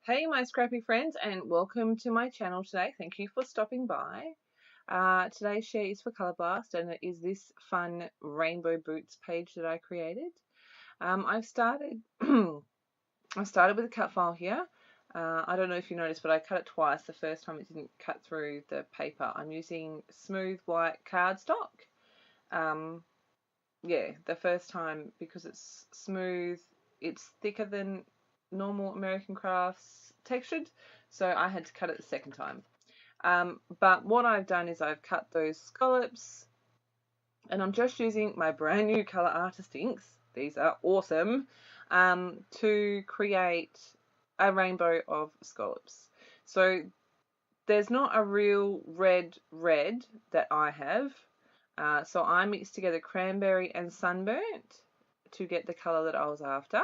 Hey my scrappy friends, and welcome to my channel today. Thank you for stopping by. Today's share is for Colour Blast, and it is this fun rainbow boots page that I created. I've started I started with a cut file here. I don't know if you noticed, but I cut it twice. The first time it didn't cut through the paper. I'm using smooth white cardstock. Yeah, the first time, because it's smooth, it's thicker than normal American Crafts textured, so I had to cut it the second time. But what I've done is I've cut those scallops, and I'm just using my brand new Colour Artist inks. These are awesome, to create a rainbow of scallops. So there's not a real red that I have. So I mixed together cranberry and sunburnt to get the colour that I was after.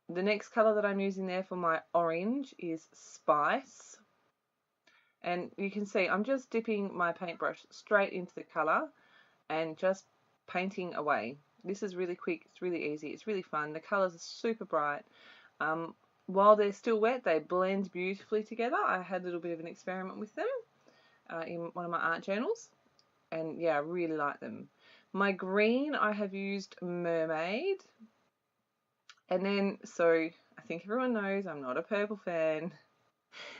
The next colour that I'm using there for my orange is Spice. And you can see I'm just dipping my paintbrush straight into the colour and just painting away. This is really quick, it's really easy, it's really fun. The colours are super bright. While they're still wet, they blend beautifully together. I had a little bit of an experiment with them in one of my art journals, and yeah, I really like them. My green, I have used Mermaid, and then, so I think everyone knows I'm not a purple fan,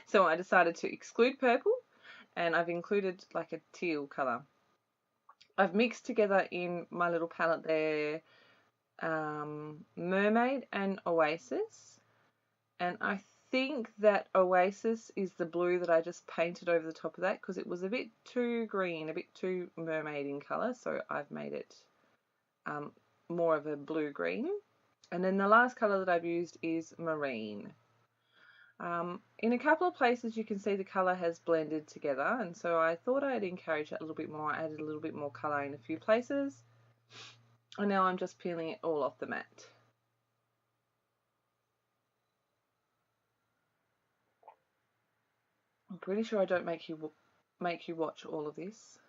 so I decided to exclude purple, and I've included like a teal colour. I've mixed together in my little palette there Mermaid and Oasis, and I think that Oasis is the blue that I just painted over the top of that because it was a bit too green, a bit too mermaid in colour, so I've made it more of a blue-green. And then the last colour that I've used is Marine. In a couple of places you can see the colour has blended together, and so I thought I'd encourage that a little bit more. I added a little bit more colour in a few places, and now I'm just peeling it all off the mat. I'm pretty sure I don't make you watch all of this.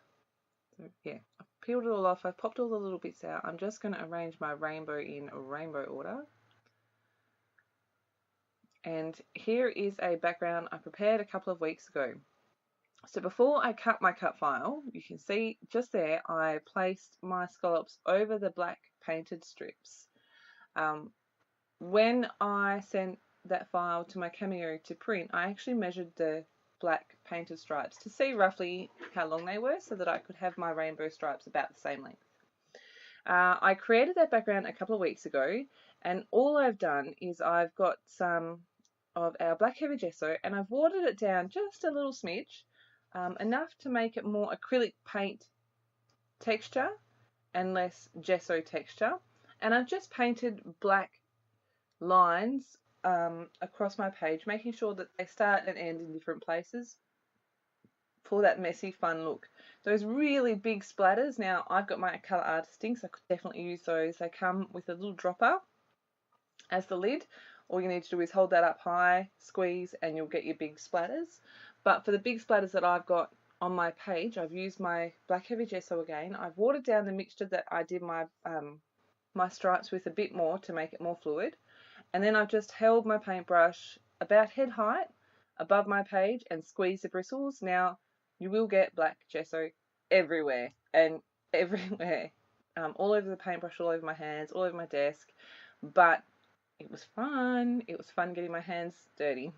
So yeah, I've peeled it all off, I've popped all the little bits out. I'm just going to arrange my rainbow in a rainbow order. And here is a background I prepared a couple of weeks ago. So before I cut my cut file, you can see just there I placed my scallops over the black painted strips. When I sent that file to my Cameo to print, I actually measured the black painted stripes to see roughly how long they were so that I could have my rainbow stripes about the same length. I created that background a couple of weeks ago, and all I've done is I've got some of our black heavy gesso and I've watered it down just a little smidge, enough to make it more acrylic paint texture and less gesso texture, and I've just painted black lines across my page, making sure that they start and end in different places for that messy fun look. Those really big splatters, now I've got my Colour Artist inks, I could definitely use those. They come with a little dropper as the lid. All you need to do is hold that up high, squeeze, and you'll get your big splatters. But for the big splatters that I've got on my page, I've used my black heavy gesso again. I've watered down the mixture that I did my my stripes with a bit more to make it more fluid, and then I've just held my paintbrush about head height above my page and squeezed the bristles. Now you will get black gesso everywhere and everywhere, all over the paintbrush, all over my hands, all over my desk, but it was fun. It was fun getting my hands dirty,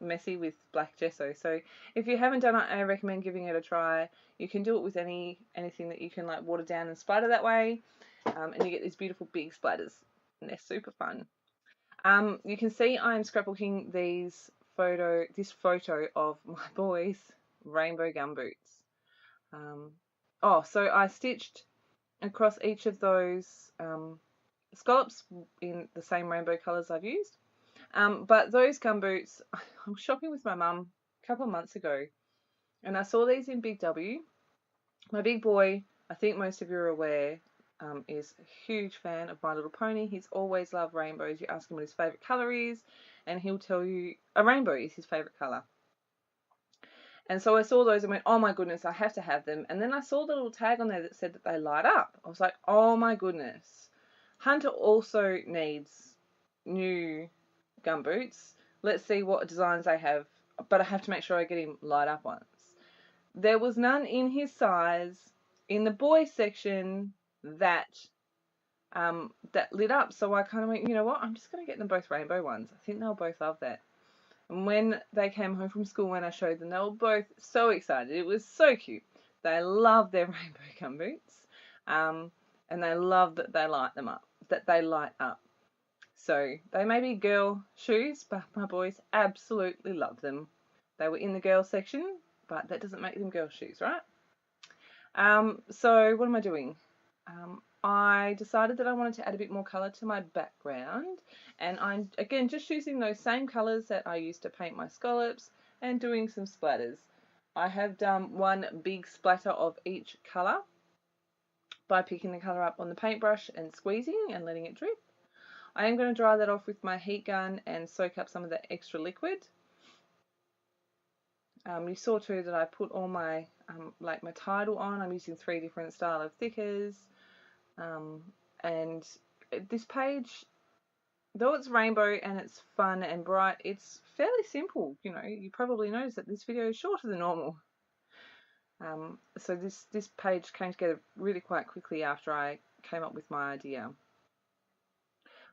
messy with black gesso. So if you haven't done it, I recommend giving it a try. You can do it with anything that you can like water down and splatter that way, and you get these beautiful big splatters, and they're super fun. You can see I'm scrapbooking this photo of my boys' rainbow gumboots. So I stitched across each of those scallops in the same rainbow colours I've used. But those gumboots, I was shopping with my mum a couple of months ago, and I saw these in Big W. My big boy, I think most of you are aware, is a huge fan of My Little Pony. He's always loved rainbows. You ask him what his favourite colour is, and he'll tell you a rainbow is his favourite colour. And so I saw those and went, oh my goodness, I have to have them. And then I saw the little tag on there that said that they light up. I was like, oh my goodness. Hunter also needs new gumboots. Let's see what designs they have, but I have to make sure I get him light up ones. There was none in his size in the boys section that that lit up, so I kind of went, you know what, I'm just going to get them both rainbow ones. I think they'll both love that. And when they came home from school, when I showed them, they were both so excited. It was so cute. They love their rainbow gumboots, and they love that they light them up, that they light up. So they may be girl shoes, but my boys absolutely love them. They were in the girl section, but that doesn't make them girl shoes, right? So what am I doing? I decided that I wanted to add a bit more colour to my background, and I'm again just using those same colours that I used to paint my scallops and doing some splatters. I have done one big splatter of each colour by picking the colour up on the paintbrush and squeezing and letting it drip. I am going to dry that off with my heat gun and soak up some of the extra liquid. You saw too that I put all my like my title on. I'm using 3 different style of thickers. And this page, though it's rainbow and it's fun and bright, it's fairly simple. You know, you probably noticed that this video is shorter than normal. So this page came together really quite quickly after I came up with my idea. I'm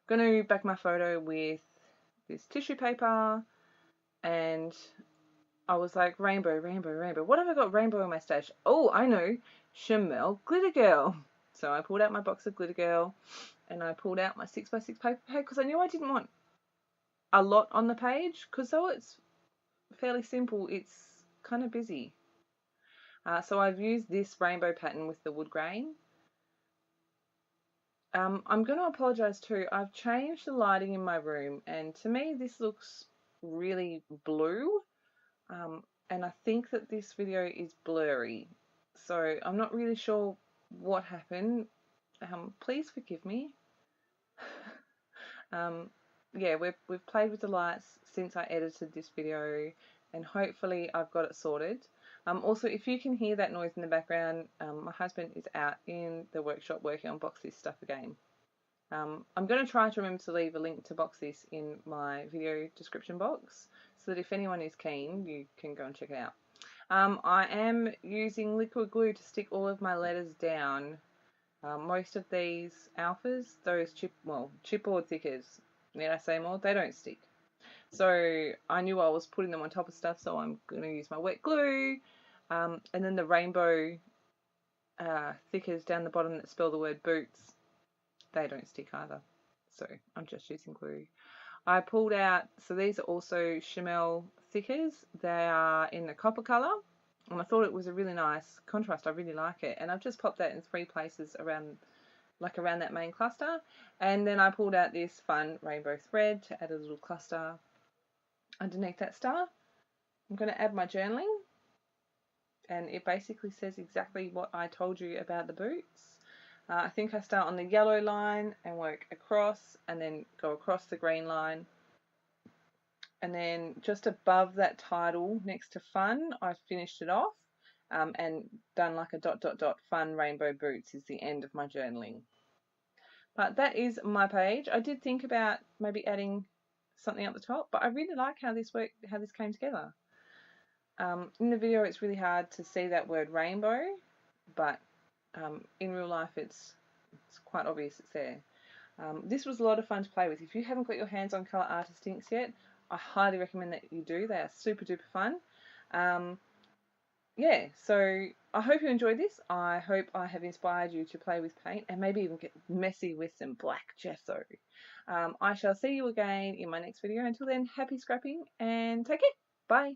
going to back my photo with this tissue paper, and I was like, rainbow, rainbow, rainbow. What have I got rainbow in my stash? Oh, I know, Chanel Glitter Girl. So I pulled out my box of Glitter Girl, and I pulled out my 6x6 paper pad because I knew I didn't want a lot on the page, because though it's fairly simple, it's kind of busy. So I've used this rainbow pattern with the wood grain. I'm going to apologise too. I've changed the lighting in my room, and to me this looks really blue. And I think that this video is blurry, so I'm not really sure what happened. Please forgive me. Yeah, we've played with the lights since I edited this video, and hopefully I've got it sorted. Also, if you can hear that noise in the background, my husband is out in the workshop working on Box This stuff again. I'm going to try to remember to leave a link to Box This in my video description box, so that if anyone is keen, you can go and check it out. I am using liquid glue to stick all of my letters down. Most of these alphas, those chipboard thickers, need I say more? They don't stick. So I knew I was putting them on top of stuff, so I'm going to use my wet glue, and then the rainbow thickers down the bottom that spell the word boots, they don't stick either. So I'm just using glue. I pulled out, so these are also Chanel thickers. They are in the copper colour, and I thought it was a really nice contrast. I really like it, and I've just popped that in 3 places around, like around that main cluster. And then I pulled out this fun rainbow thread to add a little cluster underneath that star. I'm going to add my journaling, and it basically says exactly what I told you about the boots. I think I start on the yellow line and work across, and then go across the green line. And then just above that title next to fun, I've finished it off, and done like a ... fun rainbow boots is the end of my journaling. But that is my page. I did think about maybe adding something up the top, but I really like how this came together. In the video it's really hard to see that word rainbow, but in real life it's quite obvious it's there. This was a lot of fun to play with. If you haven't got your hands on Colour Artist inks yet, I highly recommend that you do. They are super duper fun. Yeah, so I hope you enjoyed this. I hope I have inspired you to play with paint and maybe even get messy with some black gesso. I shall see you again in my next video. Until then, happy scrapping and take care. Bye.